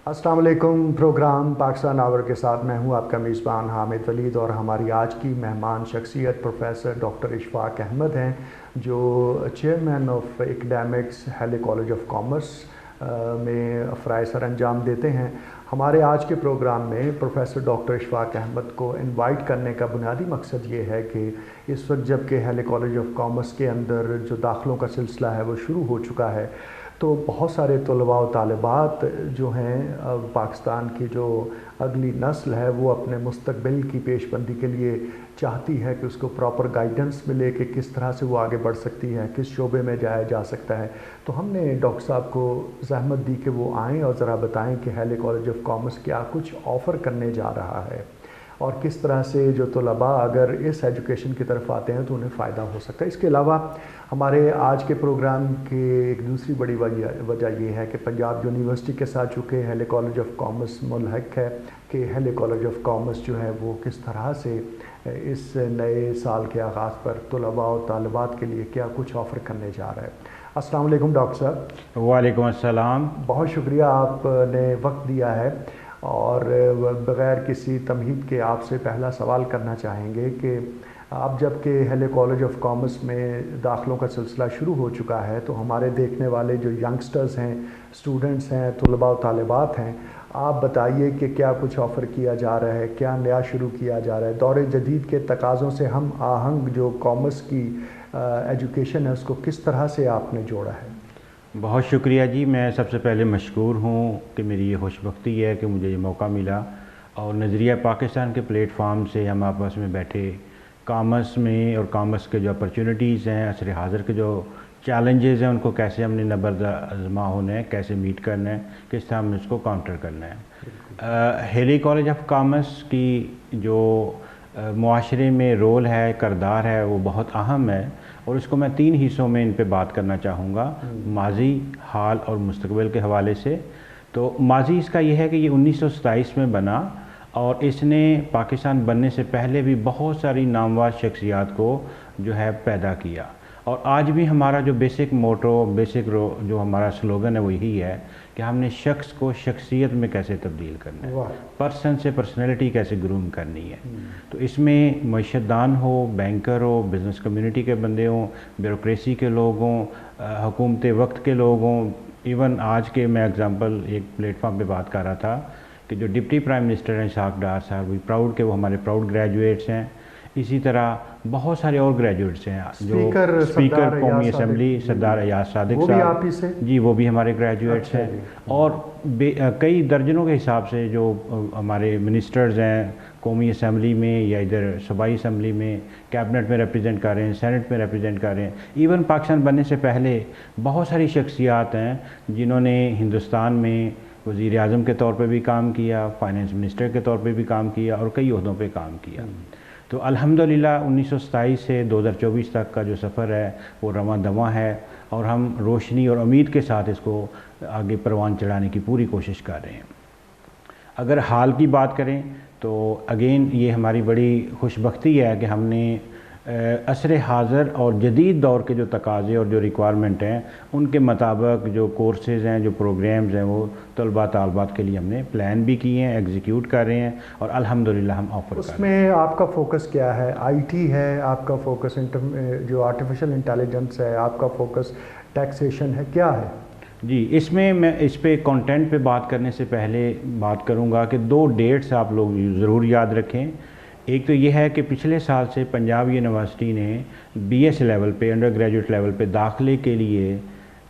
السلام علیکم. پروگرام پاکستان آور کے ساتھ میں ہوں آپ کا میزبان حامد ولید، اور ہماری آج کی مہمان شخصیت پروفیسر ڈاکٹر اشفاق احمد ہیں، جو chairman of academics Halley college of commerce میں فرائض سر انجام دیتے ہیں. ہمارے آج کے پروگرام میں پروفیسر ڈاکٹر اشفاق احمد کو انوائٹ کرنے کا بنیادی مقصد یہ ہے کہ اس وقت جب کہ ہیلی کالج آف کامرس کے اندر جو داخلوں کا سلسلہ ہے وہ شروع ہو چکا ہے، تو بہت سارے طلباء و طالبات جو ہیں پاکستان کی جو اگلی نسل ہے وہ اپنے مستقبل کی پیش بندی کے لیے چاہتی ہے کہ اس کو پراپر گائیڈنس ملے کہ کس طرح سے وہ آگے بڑھ سکتی ہے، کس شعبے میں جایا جا سکتا ہے. تو ہم نے ڈاکٹر صاحب کو زحمت دی کہ وہ آئیں اور ذرا بتائیں کہ ہیلی کالج آف کامرس کیا کچھ آفر کرنے جا رہا ہے، اور کس طرح سے جو طلباء اگر اس ایجوکیشن کی طرف آتے ہیں تو انہیں فائدہ ہو سکتا ہے. اس کے علاوہ ہمارے آج کے پروگرام کی ایک دوسری بڑی وجہ یہ ہے کہ پنجاب یونیورسٹی کے ساتھ چونکہ ہیلی کالج آف کامرس ملحق ہے کہ ہیلی کالج آف کامرس جو ہے وہ کس طرح سے اس نئے سال کے آغاز پر طلباء و طالبات کے لیے کیا کچھ آفر کرنے جا رہا ہے. السلام علیکم ڈاکٹر صاحب. وعلیکم السلام. بہت شکریہ آپ نے وقت دیا ہے، اور بغیر کسی تمہید کے آپ سے پہلا سوال کرنا چاہیں گے کہ آپ جب کہ ہیلی کالج آف کامرس میں داخلوں کا سلسلہ شروع ہو چکا ہے تو ہمارے دیکھنے والے جو ینگسٹرز ہیں، اسٹوڈنٹس ہیں، طلباء و طالبات ہیں، آپ بتائیے کہ کیا کچھ آفر کیا جا رہا ہے، کیا نیا شروع کیا جا رہا ہے، دور جدید کے تقاضوں سے ہم آہنگ جو کامرس کی ایجوکیشن ہے اس کو کس طرح سے آپ نے جوڑا ہے؟ بہت شکریہ جی. میں سب سے پہلے مشکور ہوں کہ میری یہ خوش بختی ہے کہ مجھے یہ موقع ملا، اور نظریہ پاکستان کے پلیٹ فارم سے ہم آپس میں بیٹھے کامرس میں اور کامرس کے جو اپرچونیٹیز ہیں، عصر حاضر کے جو چیلنجز ہیں، ان کو کیسے ہم نے نبرد آزما ہونا ہے، کیسے میٹ کرنا ہے، کس طرح ہم نے اس کو کاؤنٹر کرنا ہے. ہیلی کالج آف کامرس کی جو معاشرے میں رول ہے، کردار ہے، وہ بہت اہم ہے، اور اس کو میں 3 حصوں میں ان پہ بات کرنا چاہوں گا، ماضی، حال اور مستقبل کے حوالے سے. تو ماضی اس کا یہ ہے کہ یہ 1927 میں بنا، اور اس نے پاکستان بننے سے پہلے بھی بہت ساری نامور شخصیات کو جو ہے پیدا کیا. اور آج بھی ہمارا جو بیسک موٹو، جو ہمارا سلوگن ہے وہ یہی ہے کہ ہم نے شخص کو شخصیت میں کیسے تبدیل کرنا ہے، پرسن سے پرسنالٹی کیسے گروم کرنی ہے. تو اس میں معیشت دان ہو، بینکر ہو، بزنس کمیونٹی کے بندے ہوں، بیوروکریسی کے لوگ ہوں، حکومت وقت کے لوگ ہوں. ایون آج کے میں اگزامپل ایک پلیٹ فارم پہ بات کر رہا تھا کہ جو ڈپٹی پرائم منسٹر ہیں اسحاق ڈار صاحب، وی پراؤڈ کہ وہ ہمارے پراؤڈ گریجویٹس ہیں. اسی طرح بہت سارے اور گریجویٹس ہیں، جو اسپیکر قومی اسمبلی سردار ایاز صادق صاحب، جی وہ بھی ہمارے گریجویٹس ہیں. اور کئی درجنوں کے حساب سے جو ہمارے منسٹرز ہیں قومی اسمبلی میں یا ادھر صوبائی اسمبلی میں، کیبنٹ میں ریپرزینٹ کر رہے ہیں، سینٹ میں ریپرزینٹ کر رہے ہیں. ایون پاکستان بننے سے پہلے بہت ساری شخصیات ہیں جنہوں نے ہندوستان میں وزیر اعظم کے طور پہ بھی کام کیا، فائنانس منسٹر کے طور پہ بھی کام کیا، اور کئی عہدوں پہ کام کیا. تو الحمدللہ 1927 سے 2024 تک کا جو سفر ہے وہ رواں دواں ہے، اور ہم روشنی اور امید کے ساتھ اس کو آگے پروان چڑھانے کی پوری کوشش کر رہے ہیں. اگر حال کی بات کریں تو اگین یہ ہماری بڑی خوش بختی ہے کہ ہم نے عصر حاضر اور جدید دور کے جو تقاضے اور جو ریکوائرمنٹ ہیں ان کے مطابق جو کورسز ہیں، جو پروگرامز ہیں، وہ طلباء طالبات کے لیے ہم نے پلان بھی کیے ہیں، ایگزیکیوٹ کر رہے ہیں، اور الحمدللہ ہم آفر کر رہے ہیں. اس میں آپ کا فوکس کیا ہے؟ آئی ٹی ہے آپ کا فوکس، جو آرٹیفیشل انٹیلیجنس ہے آپ کا فوکس، ٹیکسیشن ہے، کیا ہے؟ جی اس میں اس پہ کانٹینٹ پہ بات کرنے سے پہلے بات کروں گا کہ 2 ڈیٹس آپ لوگ ضرور یاد رکھیں. ایک تو یہ ہے کہ پچھلے سال سے پنجاب یونیورسٹی نے بی ایس لیول پہ، انڈر گریجویٹ لیول پہ داخلے کے لیے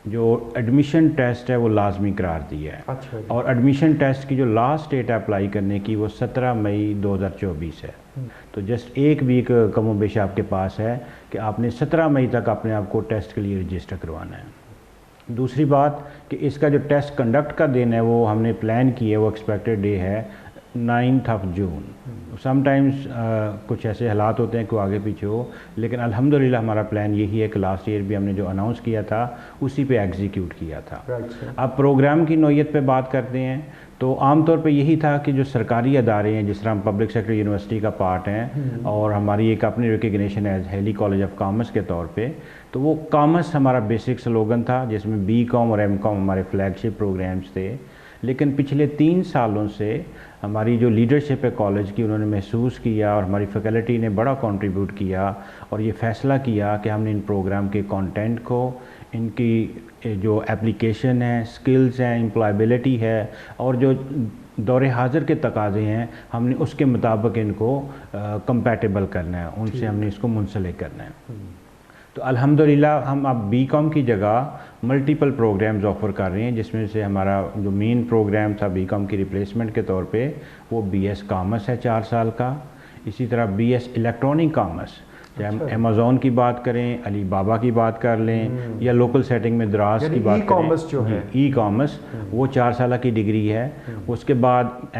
جو ایڈمیشن ٹیسٹ ہے وہ لازمی قرار دیا ہے. اور ایڈمیشن ٹیسٹ کی جو لاسٹ ڈیٹ ہے اپلائی کرنے کی وہ 17 مئی 2024 ہے. تو جسٹ 1 ویک کم و بیش آپ کے پاس ہے کہ آپ نے 17 مئی تک اپنے آپ کو ٹیسٹ کے لیے رجسٹر کروانا ہے. دوسری بات کہ اس کا جو ٹیسٹ کنڈکٹ کا دن ہے وہ ہم نے پلان کی ہے، وہ ایکسپیکٹڈ ڈے ہے 9 جون. سم ٹائمز کچھ ایسے حالات ہوتے ہیں کہ وہ آگے پیچھے ہو، لیکن الحمدللہ ہمارا پلان یہی ہے کہ لاسٹ ایئر بھی ہم نے جو اناؤنس کیا تھا اسی پہ ایگزیکیوٹ کیا تھا. اب پروگرام کی نوعیت پہ بات کرتے ہیں تو عام طور پہ یہی تھا کہ جو سرکاری ادارے ہیں، جس طرح ہم پبلک سیکٹر یونیورسٹی کا پارٹ ہیں اور ہماری ایک اپنی ریکگنیشن ہے ہیلی کالج آف کامرس کے طور پہ، تو وہ کامرس ہمارا بیسک سلوگن تھا جس میں بی کام اور ایم کام ہمارے فلیگ شپ پروگرامز تھے. لیکن پچھلے 3 سالوں سے ہماری جو لیڈرشپ ہے کالج کی، انہوں نے محسوس کیا اور ہماری فیکلٹی نے بڑا کنٹریبیوٹ کیا اور یہ فیصلہ کیا کہ ہم نے ان پروگرام کے کانٹینٹ کو، ان کی جو اپلیکیشن ہے، سکلز ہیں، امپلائبلٹی ہے اور جو دور حاضر کے تقاضے ہیں، ہم نے اس کے مطابق ان کو کمپیٹیبل کرنا ہے، ان سے ہم نے اس کو منسلک کرنا ہے۔ تو الحمدللہ ہم اب بی کام کی جگہ ملٹیپل پروگرامز آفر کر رہے ہیں، جس میں سے ہمارا جو مین پروگرام تھا بی کام کی ریپلیسمنٹ کے طور پہ وہ بی ایس کامرس ہے 4 سال کا، اسی طرح بی ایس الیکٹرانک کامرس، چاہے ہم امیزون کی بات کریں، علی بابا کی بات کر لیں یا لوکل سیٹنگ میں دراز کی بات کریں، ای کامرس وہ 4 سالہ کی ڈگری ہے۔ اس کے بعد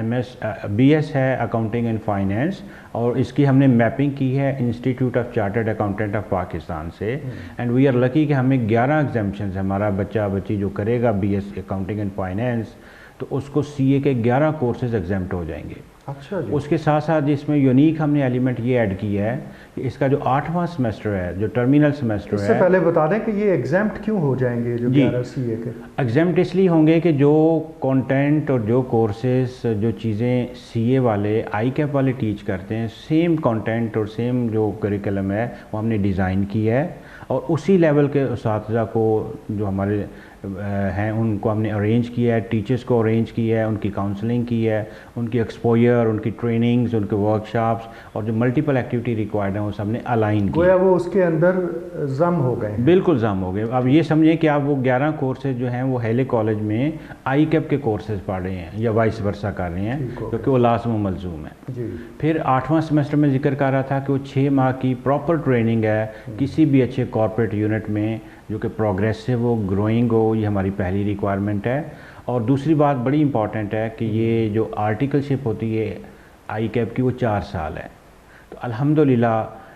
بی ایس ہے اکاؤنٹنگ اینڈ فائنینس، اور اس کی ہم نے میپنگ کی ہے institute of chartered accountant of Pakistan سے، اینڈ وی آر لکی کہ ہمیں 11 ایگزمپشنز، ہمارا بچی جو کرے گا B S accounting and finance تو اس کو سی اے کے 11 کورسز ایگزمپٹ ہو جائیں گے۔ اچھا جی۔ اس کے ساتھ ساتھ اس میں یونیک ہم نے ایلیمنٹ یہ ایڈ کیا ہے کہ اس کا جو 8واں سیمسٹر ہے، جو ٹرمینل سیمسٹر ہے، اس سے پہلے بتا دیں کہ یہ ایگزامپٹ کیوں ہو جائیں گے جو 11 سی اے کے؟ ایگزامپٹ اس لیے ہوں گے کہ جو کانٹینٹ اور جو کورسز، جو چیزیں سی اے والے، آئی کیپ والے ٹیچ کرتے ہیں، سیم کانٹینٹ اور سیم جو کریکلم ہے وہ ہم نے ڈیزائن کیا ہے، اور اسی لیول کے اساتذہ کو جو ہمارے ہیں ان کو ہم نے ارینج کیا ہے، ٹیچرز کو ارینج کیا ہے، ان کی کاؤنسلنگ کی ہے، ان کی ایکسپوئر، ان کی ٹریننگز، ان کے ورکشاپس اور جو ملٹیپل ایکٹیویٹی ریکوائرڈ ہیں وہ سب نے الائن کیا۔ گویا وہ اس کے اندر ضم ہو گئے ہیں۔ بالکل ضم ہو گئے۔ اب یہ سمجھیں کہ آپ وہ 11 کورسز جو ہیں وہ ہیلے کالج میں آئی کیپ کے کورسز پڑھ رہے ہیں یا وائس ورثہ کر رہے ہیں، کیونکہ وہ لازم و ملزوم ہے۔ پھر 8واں سیمسٹر میں ذکر کر رہا تھا کہ وہ 6 ماہ کی پراپر ٹریننگ ہے کسی بھی اچھے کارپوریٹ یونٹ میں جو کہ پروگریسو ہو، گروئنگ ہو، یہ ہماری پہلی ریکوائرمنٹ ہے۔ اور دوسری بات بڑی امپورٹنٹ ہے کہ یہ جو آرٹیکل شپ ہوتی ہے آئی کیپ کی وہ 4 سال ہے۔ تو الحمدللہ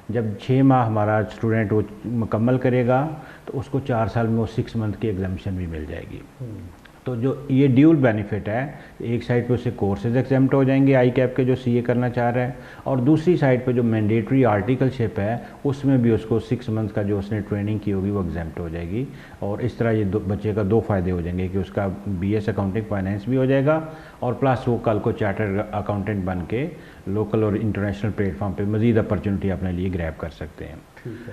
جب 6 ماہ ہمارا اسٹوڈنٹ وہ مکمل کرے گا تو اس کو 4 سال میں وہ 6 منتھ کی ایگزامشن بھی مل جائے گی۔ تو جو یہ ڈیول بینیفٹ ہے، ایک سائڈ پہ اسے کورسز ایگزمپٹ ہو جائیں گے آئی کیپ کے جو سی اے کرنا چاہ رہا ہے، اور دوسری سائڈ پہ جو مینڈیٹری آرٹیکل شپ ہے اس میں بھی اس کو 6 منتھ کا جو اس نے ٹریننگ کی ہوگی وہ ایگزمپٹ ہو جائے گی، اور اس طرح یہ بچے کا 2 فائدے ہو جائیں گے کہ اس کا بی ایس اکاؤنٹنگ فائنینس بھی ہو جائے گا، اور پلس وہ کل کو چارٹرڈ اکاؤنٹنٹ بن کے لوکل اور انٹرنیشنل پلیٹ فارم پہ مزید اپرچونٹی اپنے لیے گریب کر سکتے ہیں۔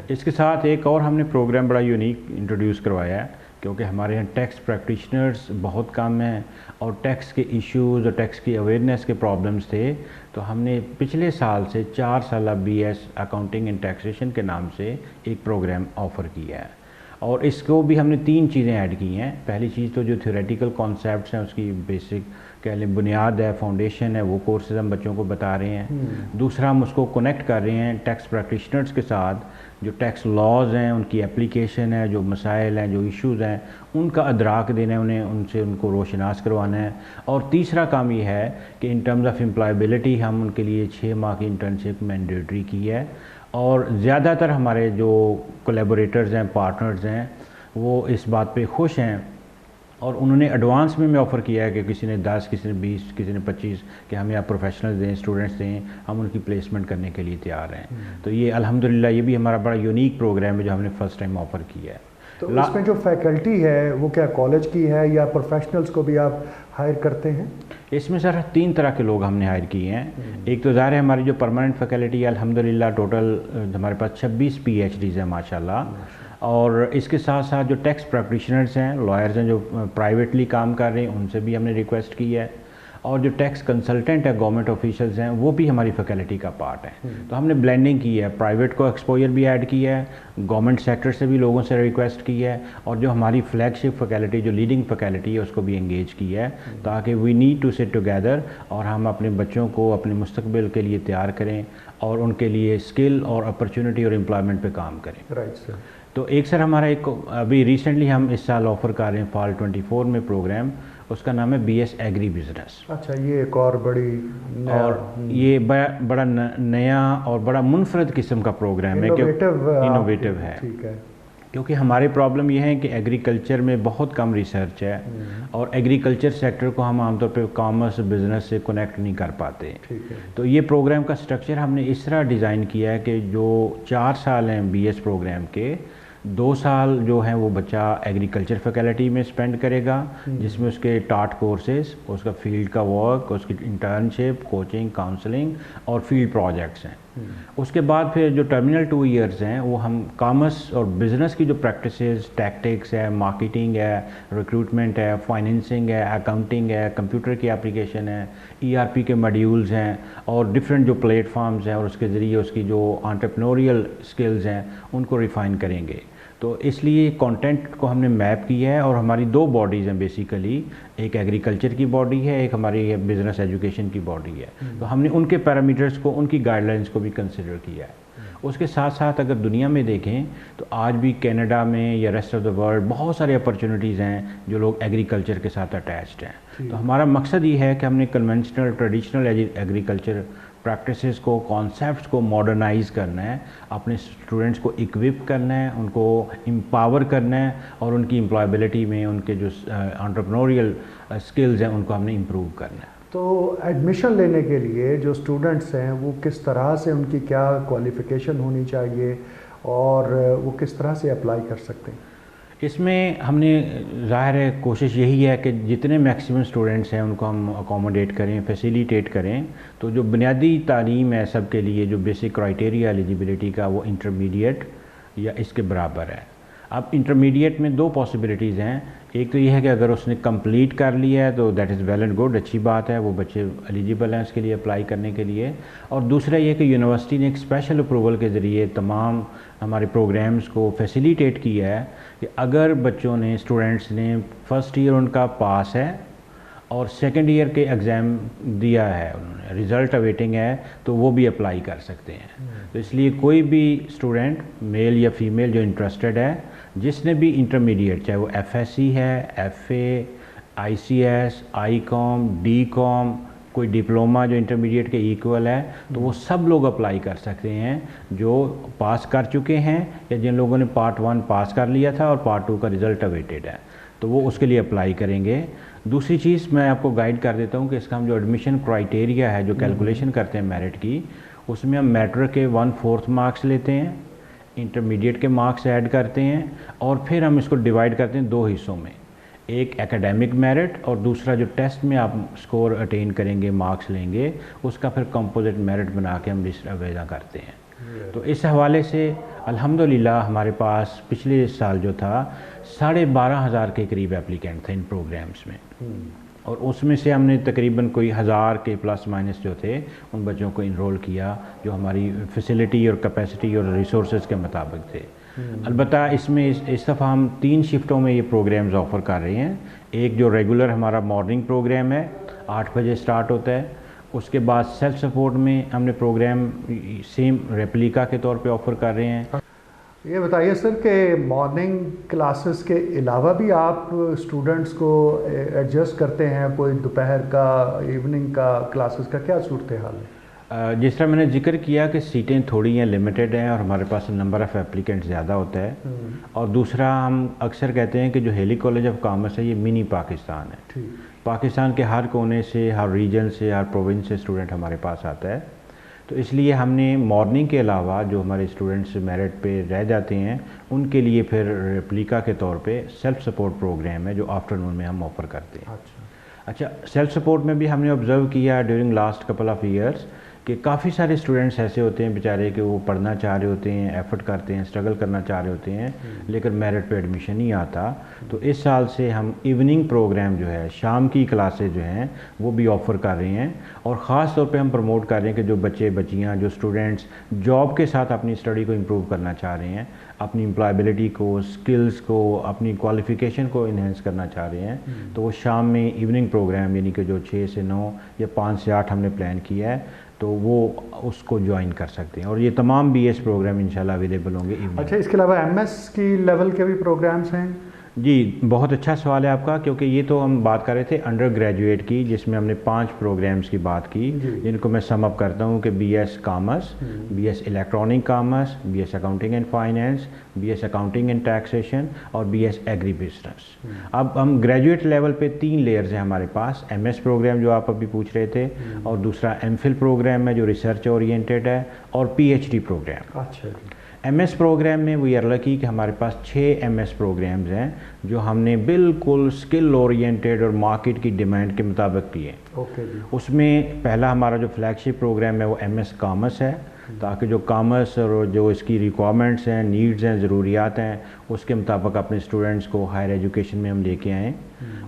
اس کے ساتھ ایک اور ہم نے پروگرام بڑا یونیک انٹروڈیوس کروایا ہے، کیونکہ ہمارے یہاں ٹیکس پریکٹیشنرز بہت کم ہیں اور ٹیکس کے ایشوز اور ٹیکس کی اویئرنیس کے پرابلمز تھے، تو ہم نے پچھلے سال سے 4 سالہ be S accounting and taxation کے نام سے ایک پروگرام آفر کیا ہے، اور اس کو بھی ہم نے 3 چیزیں ایڈ کی ہیں۔ پہلی چیز تو جو تھیوریٹیکل کانسیپٹس ہیں اس کی بیسک کہہ لیں بنیاد ہے، فاؤنڈیشن ہے، وہ کورسز ہم بچوں کو بتا رہے ہیں۔ دوسرا ہم اس کو کنیکٹ کر رہے ہیں ٹیکس پریکٹیشنرز کے ساتھ، جو ٹیکس لاز ہیں ان کی اپلیکیشن ہے، جو مسائل ہیں، جو ایشوز ہیں ان کا ادراک دینا ہے انہیں، ان سے ان کو روشناس کروانا ہے۔ اور تیسرا کام یہ ہے کہ ان ٹرمز آف امپلائبلٹی ہم ان کے لیے 6 ماہ کی انٹرنشپ مینڈیٹری کی ہے، اور زیادہ تر ہمارے جو کولیبوریٹرز ہیں، پارٹنرز ہیں، وہ اس بات پہ خوش ہیں، اور انہوں نے ایڈوانس میں آفر کیا ہے کہ کسی نے 10، کسی نے 20، کسی نے 25 کہ ہمیں آپ پروفیشنل دیں، اسٹوڈنٹس دیں، ہم ان کی پلیسمنٹ کرنے کے لیے تیار ہیں۔ تو یہ الحمدللہ یہ بھی ہمارا بڑا یونیک پروگرام ہے جو ہم نے فرسٹ ٹائم آفر کیا ہے۔ تو اس میں جو فیکلٹی ہے وہ کیا کالج کی ہے یا پروفیشنلز کو بھی آپ ہائر کرتے ہیں؟ اس میں سر 3 طرح کے لوگ ہم نے ہائر کیے ہیں۔ ایک تو ظاہر ہے ہماری جو پرماننٹ فیکلٹی ہے، الحمدللہ ٹوٹل ہمارے پاس 26 پی ایچ ڈیز ہیں ماشاءاللہ، اور اس کے ساتھ ساتھ جو ٹیکس پریکٹیشنرز ہیں، لائرز ہیں جو پرائیویٹلی کام کر رہے ہیں، ان سے بھی ہم نے ریکویسٹ کی ہے، اور جو ٹیکس کنسلٹنٹ ہے، گورنمنٹ آفیشلز ہیں، وہ بھی ہماری فیکلٹی کا پارٹ ہے۔ تو ہم نے بلینڈنگ کی ہے، پرائیویٹ کو ایکسپوئر بھی ایڈ کی ہے، گورنمنٹ سیکٹر سے بھی لوگوں سے ریکویسٹ کی ہے، اور جو ہماری فلیگ شپ فیکلٹی جو لیڈنگ فیکلٹی ہے اس کو بھی انگیج کی ہے، تاکہ we need to sit together اور ہم اپنے بچوں کو اپنے مستقبل کے لیے تیار کریں اور ان کے لیے اسکل اور اپرچونٹی اور امپلائمنٹ پہ کام کریں۔ Right sir. تو ایک سر ہمارا ایک ابھی ریسنٹلی ہم اس سال آفر کر رہے ہیں فال 24 میں پروگرام، اس کا نام ہے بی ایس ایگری بزنس۔ اچھا، یہ ایک اور بڑی اور یہ بڑا نیا اور بڑا منفرد قسم کا پروگرام ہے، انوویٹو ہے، کیونکہ ہمارے پرابلم یہ ہے کہ ایگریکلچر میں بہت کم ریسرچ ہے، اور ایگریکلچر سیکٹر کو ہم عام طور پہ کامرس بزنس سے کنیکٹ نہیں کر پاتے۔ تو یہ پروگرام کا سٹرکچر ہم نے اس طرح ڈیزائن کیا ہے کہ جو 4 سال ہیں بی ایس پروگرام کے، 2 سال جو ہیں وہ بچہ ایگریکلچر فیکلٹی میں اسپینڈ کرے گا، جس میں اس کے ٹاٹ کورسز، اس کا فیلڈ کا ورک، اس کی انٹرنشپ، کوچنگ، کاؤنسلنگ اور فیلڈ پروجیکٹس ہیں۔ اس کے بعد پھر جو ٹرمینل 2 ایئرز ہیں وہ ہم کامرس اور بزنس کی جو پریکٹسز، ٹیکٹکس ہے، مارکیٹنگ ہے، ریکروٹمنٹ ہے، فائنینسنگ ہے، اکاؤنٹنگ ہے، کمپیوٹر کی اپلیکیشن ہے، ERP کے ماڈیولز ہیں اور ڈفرینٹ جو پلیٹ فارمز ہیں اور اس کے ذریعے اس کی جو انٹرپرینوریل سکلز ہیں ان کو ریفائن کریں گے۔ تو اس لیے کانٹینٹ کو ہم نے میپ کیا ہے، اور ہماری 2 باڈیز ہیں بیسیکلی، ایک ایگریکلچر کی باڈی ہے، ایک ہماری بزنس ایجوکیشن کی باڈی ہے۔ تو ہم نے ان کے پیرامیٹرز کو، ان کی گائیڈ لائنس کو بھی کنسیڈر کیا ہے۔ اس کے ساتھ ساتھ اگر دنیا میں دیکھیں تو آج بھی کینیڈا میں یا ریسٹ آف دا ورلڈ بہت سارے اپرچونیٹیز ہیں جو لوگ ایگریکلچر کے ساتھ اٹیچڈ ہیں۔ تو ہمارا مقصد یہ ہے کہ ہم نے کنونشنل ٹریڈیشنل ایگریکلچر پریکٹسز کو، کانسیپٹس کو ماڈرنائز کرنا ہے، اپنے اسٹوڈنٹس کو اکوپ کرنا ہے، ان کو امپاور کرنا ہے، اور ان کی امپلائبلٹی میں ان کے جو انٹرپرینوریل سکلز ہیں ان کو ہم نے امپروو کرنا ہے۔ تو ایڈمیشن لینے کے لیے جو اسٹوڈنٹس ہیں وہ کس طرح سے، ان کی کیا کوالیفیکیشن ہونی چاہیے اور وہ کس طرح سے اپلائی کر سکتے ہیں؟ اس میں ہم نے ظاہر ہے کوشش یہی ہے کہ جتنے میکسیمم اسٹوڈنٹس ہیں ان کو ہم اکوموڈیٹ کریں، فیسیلیٹیٹ کریں۔ تو جو بنیادی تعلیم ہے سب کے لیے، جو بیسک کرائٹیریا ایلیجیبلٹی کا، وہ انٹرمیڈیٹ یا اس کے برابر ہے۔ اب انٹرمیڈیٹ میں 2 پاسبلٹیز ہیں۔ ایک تو یہ ہے کہ اگر اس نے کمپلیٹ کر لیا ہے تو that is well and good, اچھی بات ہے، وہ بچے ایلیجیبل ہیں اس کے لیے اپلائی کرنے کے لیے۔ اور دوسرا یہ کہ یونیورسٹی نے ایک اسپیشل اپروول کے ذریعے تمام ہمارے پروگرامز کو فیسیلیٹیٹ کیا ہے کہ اگر بچوں نے، اسٹوڈنٹس نے فرسٹ ایئر ان کا پاس ہے اور سیکنڈ ایئر کے ایگزام دیا ہے، انہوں نے ریزلٹ اویٹنگ ہے، تو وہ بھی اپلائی کر سکتے ہیں۔ تو اس لیے کوئی بھی اسٹوڈنٹ، میل یا فیمیل، جو انٹرسٹڈ ہے، جس نے بھی انٹرمیڈیٹ، چاہے وہ FSc ہے، FA، ICS، ICOM، DCOM، کوئی ڈپلوما جو انٹرمیڈیٹ کے ایکول ہے، تو وہ سب لوگ اپلائی کر سکتے ہیں جو پاس کر چکے ہیں یا جن لوگوں نے پارٹ 1 پاس کر لیا تھا اور پارٹ 2 کا رزلٹ اویٹڈ ہے، تو وہ اس کے لیے اپلائی کریں گے۔ دوسری چیز میں آپ کو گائیڈ کر دیتا ہوں کہ اس کا ہم جو ایڈمیشن کرائٹیریا ہے، جو کیلکولیشن کرتے ہیں میرٹ کی، اس میں ہم میٹرک کے 1/4 مارکس لیتے ہیں، انٹرمیڈیٹ کے مارکس ایڈ کرتے ہیں، اور پھر ہم اس کو ڈیوائڈ کرتے ہیں 2 حصوں میں، ایک ایکیڈیمک میرٹ اور دوسرا جو ٹیسٹ میں آپ سکور اٹین کریں گے، مارکس لیں گے، اس کا پھر کمپوزٹ میرٹ بنا کے ہم لسٹ اویزا کرتے ہیں۔ تو اس حوالے سے الحمدللہ ہمارے پاس پچھلے سال جو تھا 12,500 کے قریب اپلیکینٹ تھے ان پروگرامز میں، اور اس میں سے ہم نے تقریباً کوئی 1000 کے پلس مائنس جو تھے ان بچوں کو انرول کیا جو ہماری فیسلٹی اور کیپیسٹی اور ریسورسز کے مطابق تھے۔ البتہ اس میں اس دفعہ ہم 3 شفٹوں میں یہ پروگرامز آفر کر رہے ہیں۔ ایک جو ریگولر ہمارا مارننگ پروگرام ہے، 8 بجے سٹارٹ ہوتا ہے۔ اس کے بعد سیلف سپورٹ میں ہم نے پروگرام سیم ریپلیکا کے طور پہ آفر کر رہے ہیں۔ یہ بتائیے سر کہ مارننگ کلاسز کے علاوہ بھی آپ اسٹوڈنٹس کو ایڈجسٹ کرتے ہیں، کوئی دوپہر کا، ایوننگ کا کلاسز کا کیا صورتحال ہے؟ جس طرح میں نے ذکر کیا کہ سیٹیں تھوڑی ہیں، لمیٹڈ ہیں، اور ہمارے پاس نمبر آف اپلیکینٹ زیادہ ہوتا ہے، اور دوسرا ہم اکثر کہتے ہیں کہ جو ہیلی کالج آف کامرس ہے یہ منی پاکستان ہے۔ پاکستان کے ہر کونے سے، ہر ریجن سے، ہر پروونس سے اسٹوڈنٹ ہمارے پاس آتا ہے، تو اس لیے ہم نے مارننگ کے علاوہ جو ہمارے اسٹوڈنٹس میرٹ پہ رہ جاتے ہیں ان کے لیے پھر ریپلیکا کے طور پہ سیلف سپورٹ پروگرام ہے جو آفٹرنون میں ہم آفر کرتے ہیں۔ اچھا، سیلف سپورٹ میں بھی ہم نے آبزرو کیا during last couple of years کہ کافی سارے اسٹوڈنٹس ایسے ہوتے ہیں بیچارے کہ وہ پڑھنا چاہ رہے ہوتے ہیں، ایفرٹ کرتے ہیں، اسٹرگل کرنا چاہ رہے ہوتے ہیں، لیکن میرٹ پہ ایڈمیشن نہیں آتا۔ تو اس سال سے ہم ایوننگ پروگرام جو ہے، شام کی کلاسز جو ہیں وہ بھی آفر کر رہے ہیں، اور خاص طور پہ ہم پروموٹ کر رہے ہیں کہ جو بچے بچیاں، جو اسٹوڈنٹس جاب کے ساتھ اپنی اسٹڈی کو امپروو کرنا چاہ رہے ہیں، اپنی امپلائبلٹی کو، اسکلز کو، اپنی کوالیفیکیشن کو انہینس کرنا چاہ رہے ہیں، تو وہ شام میں ایوننگ پروگرام یعنی کہ جو 6 سے 9 یا 5 سے 8 ہم نے پلان کیا ہے، تو وہ اس کو جوائن کر سکتے ہیں، اور یہ تمام BS پروگرام انشاءاللہ اویلیبل ہوں گے ایوننگ۔ اچھا، اس کے علاوہ MS کی لیول کے بھی پروگرامز ہیں؟ جی، بہت اچھا سوال ہے آپ کا، کیونکہ یہ تو ہم بات کر رہے تھے انڈر گریجویٹ کی، جس میں ہم نے 5 پروگرامز کی بات کی، جن کو میں سم اپ کرتا ہوں کہ BS commerce, BS electronic commerce, BS accounting and finance, BS accounting and taxation, اور BS ایگری بزنس۔ اب ہم گریجویٹ لیول پہ 3 لیئرز ہیں ہمارے پاس، MS پروگرام جو آپ ابھی پوچھ رہے تھے، اور دوسرا MPhil پروگرام ہے جو ریسرچ اورینٹیڈ ہے، اور PhD پروگرام۔ اچھا، ایم ایس پروگرام میں وی آر لکی کہ ہمارے پاس 6 ایم ایس پروگرامز ہیں جو ہم نے بالکل اسکل اورینٹیڈ اور مارکیٹ کی ڈیمانڈ کے مطابق کیے. اوکے جی. اس میں پہلا ہمارا جو فلیگ شپ پروگرام ہے وہ ایم ایس کامرس ہے, تاکہ جو کامرس اور جو اس کی ریکوائرمنٹس ہیں, نیڈز ہیں, ضروریات ہیں, اس کے مطابق اپنے اسٹوڈنٹس کو ہائر ایجوکیشن میں ہم لے کے آئیں.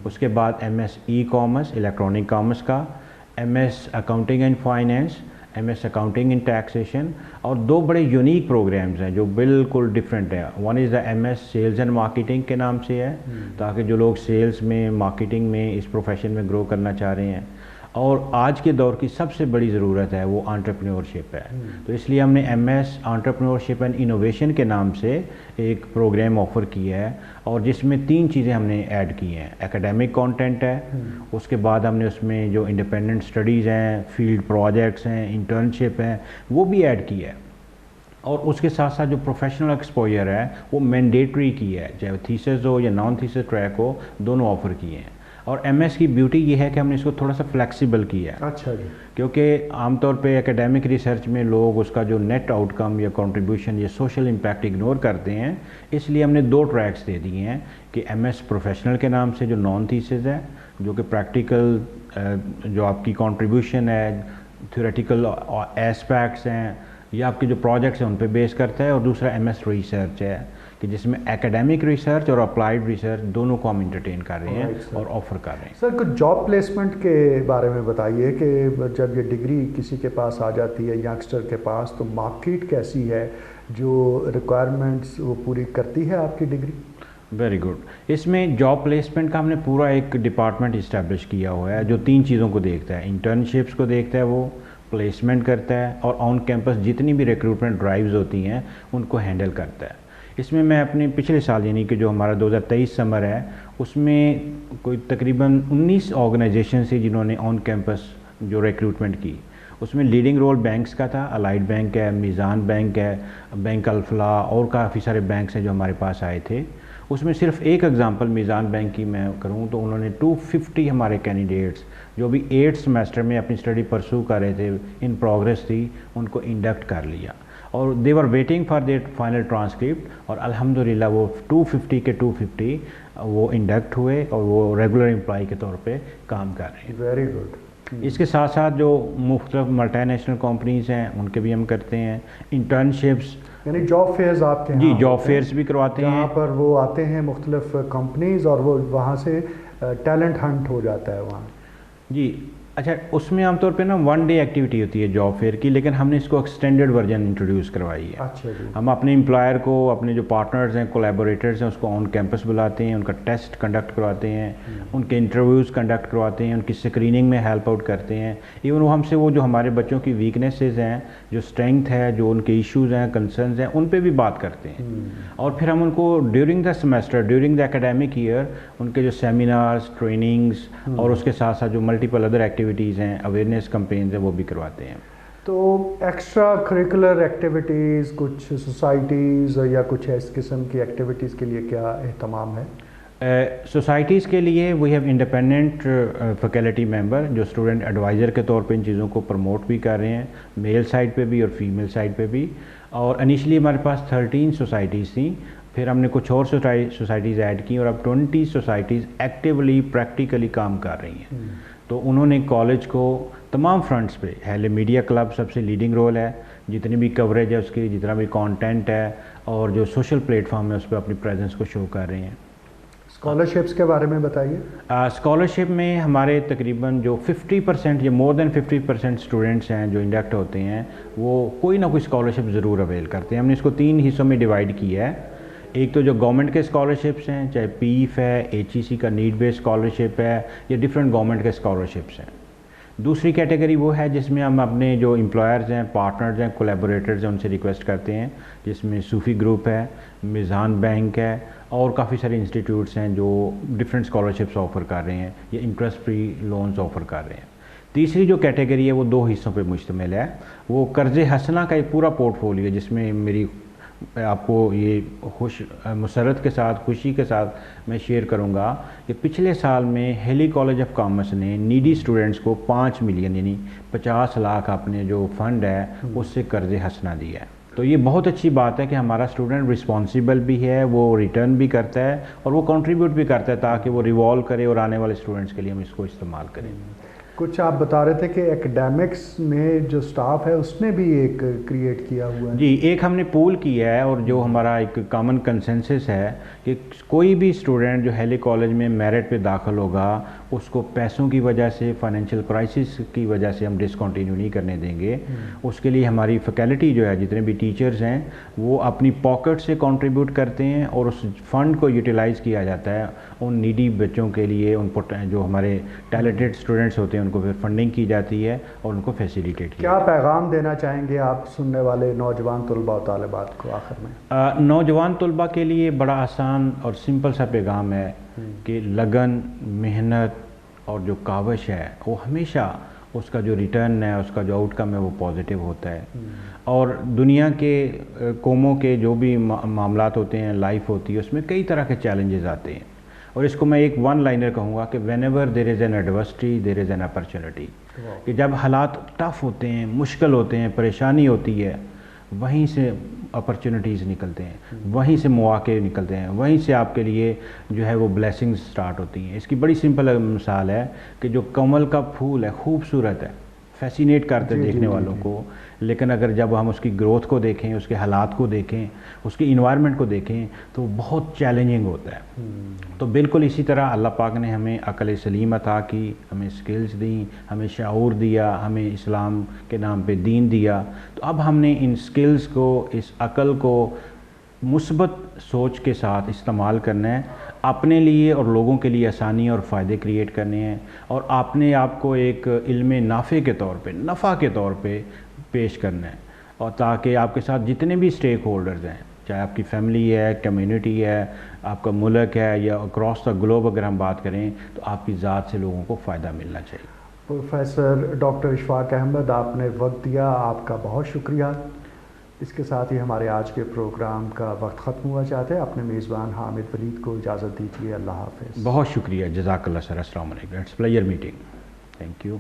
اس کے بعد M S e commerce, electronic commerce کا, M S accounting and finance, M S accounting and taxation, اور 2 بڑے یونیک پروگرامز ہیں جو بالکل ڈفرینٹ ہیں. One is the M S sales and marketing کے نام سے ہے, تاکہ جو لوگ سیلز میں, مارکیٹنگ میں, اس پروفیشن میں گرو کرنا چاہ رہے ہیں, اور آج کے دور کی سب سے بڑی ضرورت ہے وہ انٹرپرینورشپ ہے. تو اس لیے ہم نے M S entrepreneurship and innovation کے نام سے ایک پروگرام آفر کیا ہے, اور جس میں 3 چیزیں ہم نے ایڈ کی ہیں. ایکیڈیمک کانٹینٹ ہے, اس کے بعد ہم نے اس میں جو انڈیپینڈنٹ اسٹڈیز ہیں, فیلڈ پروجیکٹس ہیں, انٹرنشپ ہیں, وہ بھی ایڈ کی ہے. اور اس کے ساتھ ساتھ جو پروفیشنل ایکسپوجر ہے وہ مینڈیٹری کی ہے, چاہے تھیسس ہو یا نان تھیسس ٹریک ہو, دونوں آفر کیے ہیں. اور ایم ایس کی بیوٹی یہ ہے کہ ہم نے اس کو تھوڑا سا فلیکسیبل کیا ہے. اچھا جی. کیونکہ عام طور پہ اکیڈیمک ریسرچ میں لوگ اس کا جو نیٹ آؤٹ کم یا کنٹریبیوشن یا سوشل امپیکٹ اگنور کرتے ہیں, اس لیے ہم نے 2 ٹریکس دے دیے ہیں کہ ایم ایس پروفیشنل کے نام سے جو نان تھیسز ہے, جو کہ پریکٹیکل جو آپ کی کنٹریبیوشن ہے, تھیوریٹیکل ایسپیکٹس ہیں یا آپ کے جو پروجیکٹس ہیں ان پہ بیس کرتا ہے, اور دوسرا ایم ایس ریسرچ ہے کہ جس میں ایکیڈیمک ریسرچ اور اپلائیڈ ریسرچ دونوں کو ہم انٹرٹین کر رہے ہیں اور آفر کر رہے ہیں. سر کچھ جاب پلیسمنٹ کے بارے میں بتائیے کہ جب یہ ڈگری کسی کے پاس آ جاتی ہے, ینگسٹر کے پاس, تو مارکیٹ کیسی ہے, جو ریکوائرمنٹس وہ پوری کرتی ہے آپ کی ڈگری؟ Very good. اس میں جاب پلیسمنٹ کا ہم نے پورا ایک ڈپارٹمنٹ اسٹیبلش کیا ہوا ہے جو 3 چیزوں کو دیکھتا ہے. انٹرنشپس کو دیکھتا ہے, وہ پلیسمنٹ کرتا ہے, اور آن کیمپس جتنی بھی ریکروٹمنٹ ڈرائیوز ہوتی ہیں ان کو ہینڈل کرتا ہے. اس میں میں اپنے پچھلے سال یعنی کہ جو ہمارا 2023 سمر ہے, اس میں کوئی تقریباً 19 آرگنائزیشن سے جنہوں نے آن کیمپس جو ریکروٹمنٹ کی. اس میں لیڈنگ رول بینکس کا تھا, الائیڈ بینک ہے, میزان بینک ہے, بینک الفلاح, اور کافی سارے بینکس ہیں جو ہمارے پاس آئے تھے. اس میں صرف ایک ایگزامپل میزان بینک کی میں کروں تو انہوں نے 250 ہمارے کینڈیڈیٹس جو بھی 8 سیمیسٹر میں اپنی اسٹڈی پرسو کر رہے تھے, ان پروگریس تھی, ان کو انڈکٹ کر لیا, اور they were waiting for that final transcript, اور الحمدللہ وہ 250 کے 250 وہ انڈکٹ ہوئے اور وہ ریگولر امپلائی کے طور پہ کام کر رہے ہیں. Very good. اس کے ساتھ ساتھ جو مختلف ملٹی نیشنل کمپنیز ہیں ان کے بھی ہم کرتے ہیں. انٹرنشپس یعنی جاب فیئرز آپ کے جی, جاب فیئرس بھی کرواتے ہیں, جہاں پر وہ آتے ہیں مختلف کمپنیز اور وہ وہاں سے ٹیلنٹ ہنٹ ہو جاتا ہے وہاں. جی اچھا. اس میں عام طور پہ نا 1 ڈے ایکٹیویٹی ہوتی ہے جاب فیئر کی, لیکن ہم نے اس کو ایکسٹینڈیڈ ورژن انٹروڈیوس کروائی ہے. اچھا جی. ہم اپنے امپلائر کو, اپنے جو پارٹنرز ہیں, کولیبوریٹرز ہیں, اس کو آن کیمپس بلاتے ہیں, ان کا ٹیسٹ کنڈکٹ کرواتے ہیں, ان کے انٹرویوز کنڈکٹ کرواتے ہیں, ان کی اسکریننگ میں ہیلپ آؤٹ کرتے ہیں. ایون وہ ہم سے وہ جو ہمارے بچوں کی ویکنیسز ہیں, جو اسٹرینگتھ ہے, جو ان کے ایشوز ہیں, کنسرنز ہیں, ان پہ بھی بات کرتے ہیں. اور پھر ہم ان کو during the semester, during the academic year, ان کے جو سیمینارز, ٹریننگز, اور اس کے ساتھ ساتھ جو ملٹیپل ادر ایکٹیویٹیز ہیں, اویئرنیس کمپینز ہیں, وہ بھی کرواتے ہیں. تو ایکسٹرا کریکولر ایکٹیویٹیز, کچھ سوسائٹیز یا کچھ اس قسم کی ایکٹیویٹیز کے لیے کیا اہتمام ہے؟ سوسائٹیز کے لیے we have independent faculty member جو اسٹوڈنٹ ایڈوائزر کے طور پہ ان چیزوں کو پروموٹ بھی کر رہے ہیں, میل سائڈ پہ بھی اور فیمیل سائڈ پہ بھی. اور انیشلی ہمارے پاس 13 سوسائٹیز تھیں, پھر ہم نے کچھ اور سوسائٹیز ایڈ کی, اور اب 20 سوسائٹیز ایکٹیولی پریکٹیکلی کام کر رہی ہیں. تو انہوں نے کالج کو تمام فرنٹس پہ, ہیلے میڈیا کلب سب سے لیڈنگ رول ہے, جتنی بھی کوریج ہے اس کی, جتنا بھی کانٹینٹ ہے, اور جو سوشل پلیٹ فارم ہے اس پہ اپنی پریزنس کو شو کر رہے ہیں. اسکالرشپس کے بارے میں بتائیے. اسکالرشپ میں ہمارے تقریباً جو 50% یا مور دین 50% اسٹوڈنٹس ہیں جو انڈکٹ ہوتے ہیں, وہ کوئی نہ کوئی اسکالرشپ ضرور اویل کرتے ہیں. ہم نے اس کو 3 حصوں میں ڈیوائڈ کیا ہے. ایک تو جو گورنمنٹ کے اسکالرشپس ہیں, چاہے پیف ہے, HEC کا نیڈ بیس اسکالرشپ ہے, یا ڈفرینٹ گورنمنٹ کے اسکالرشپس ہیں. دوسری کیٹیگری وہ ہے جس میں ہم اپنے جو امپلائرز ہیں, پارٹنرز ہیں, کولیبوریٹرز ہیں, ان سے ریکویسٹ کرتے ہیں, جس میں صوفی گروپ ہے, میزان بینک ہے, اور کافی سارے انسٹیٹیوٹس ہیں جو ڈفرینٹ اسکالرشپس آفر کر رہے ہیں یا انٹرسٹ فری لونز آفر کر رہے ہیں. تیسری جو کیٹیگری ہے وہ 2 حصوں پہ مشتمل ہے. وہ قرض حسنہ کا ایک پورا پورٹ فولیو ہے, جس میں میری آپ کو یہ مسرت کے ساتھ, خوشی کے ساتھ میں شیئر کروں گا کہ پچھلے سال میں ہیلی کالج آف کامرس نے نیڈی اسٹوڈنٹس کو 5 ملین یعنی 50 لاکھ اپنے جو فنڈ ہے اس سے قرض حسنہ دیا ہے. تو یہ بہت اچھی بات ہے کہ ہمارا اسٹوڈنٹ رسپانسیبل بھی ہے, وہ ریٹرن بھی کرتا ہے اور وہ کنٹریبیوٹ بھی کرتا ہے تاکہ وہ ریوالو کرے اور آنے والے اسٹوڈنٹس کے لیے ہم اس کو استعمال کریں. کچھ آپ بتا رہے تھے کہ ایکڈیمکس میں جو سٹاف ہے اس نے بھی ایک کریٹ کیا ہوا ہے. جی, ایک ہم نے پول کیا ہے اور جو ہمارا ایک کامن کنسنسس ہے کہ کوئی بھی اسٹوڈنٹ جو ہیلی کالج میں میرٹ پہ داخل ہوگا اس کو پیسوں کی وجہ سے, فائنینشیل کرائسس کی وجہ سے ہم ڈسکنٹینیو نہیں کرنے دیں گے. اس کے لیے ہماری فیکلٹی جو ہے, جتنے بھی ٹیچرز ہیں, وہ اپنی پاکٹ سے کنٹریبیوٹ کرتے ہیں اور اس فنڈ کو یوٹیلائز کیا جاتا ہے ان نیڈی بچوں کے لیے. ان جو ہمارے ٹیلنٹڈ اسٹوڈنٹس ہوتے ہیں ان کو پھر فنڈنگ کی جاتی ہے اور ان کو فیسیلیٹیٹ کیا. کیا پیغام دینا چاہیں گے آپ سننے والے نوجوان طلباء و طالبات کو آخر میں؟ نوجوان طلباء کے لیے بڑا آسان اور سمپل سا پیغام ہے کہ لگن, محنت اور جو کاوش ہے وہ ہمیشہ اس کا جو ریٹرن ہے, اس کا جو آؤٹ کم ہے وہ پازیٹیو ہوتا ہے. اور دنیا کے قوموں کے جو بھی معاملات ہوتے ہیں, لائف ہوتی ہے, اس میں کئی طرح کے چیلنجز آتے ہیں اور اس کو میں ایک ون لائنر کہوں گا کہ when ever there is an adversity there is an opportunity. کہ جب حالات ٹف ہوتے ہیں, مشکل ہوتے ہیں, پریشانی ہوتی ہے, وہیں سے اپرچونیٹیز نکلتے ہیں, وہیں سے مواقع نکلتے ہیں, وہیں سے آپ کے لیے جو ہے وہ بلیسنگز سٹارٹ ہوتی ہیں. اس کی بڑی سمپل مثال ہے کہ جو کمل کا پھول ہے خوبصورت ہے, فیسینیٹ کرتے دیکھنے والوں کو, لیکن اگر جب ہم اس کی گروتھ کو دیکھیں, اس کے حالات کو دیکھیں, اس کی انوائرمنٹ کو دیکھیں تو بہت چیلنجنگ ہوتا ہے. تو بالکل اسی طرح اللہ پاک نے ہمیں عقل سلیم عطا کی, ہمیں سکلز دیں, ہمیں شعور دیا, ہمیں اسلام کے نام پہ دین دیا. تو اب ہم نے ان سکلز کو, اس عقل کو مثبت سوچ کے ساتھ استعمال کرنا ہے, اپنے لیے اور لوگوں کے لیے آسانی اور فائدے کریٹ کرنے ہیں, اور اپنے آپ کو ایک علم نافع کے طور پہ, نفع کے طور پہ پیش کرنا ہے. اور تاکہ آپ کے ساتھ جتنے بھی اسٹیک ہولڈرز ہیں, چاہے آپ کی فیملی ہے, کمیونٹی ہے, آپ کا ملک ہے, یا اکراس دا گلوب اگر ہم بات کریں, تو آپ کی ذات سے لوگوں کو فائدہ ملنا چاہیے. پروفیسر ڈاکٹر اشفاق احمد, آپ نے وقت دیا, آپ کا بہت شکریہ. اس کے ساتھ ہی ہمارے آج کے پروگرام کا وقت ختم ہوا چاہتے ہیں. اپنے میزبان حامد ولید کو اجازت دیجیے. اللہ حافظ. بہت شکریہ, جزاک اللہ سر. السلام علیکم. It's player meeting. Thank you.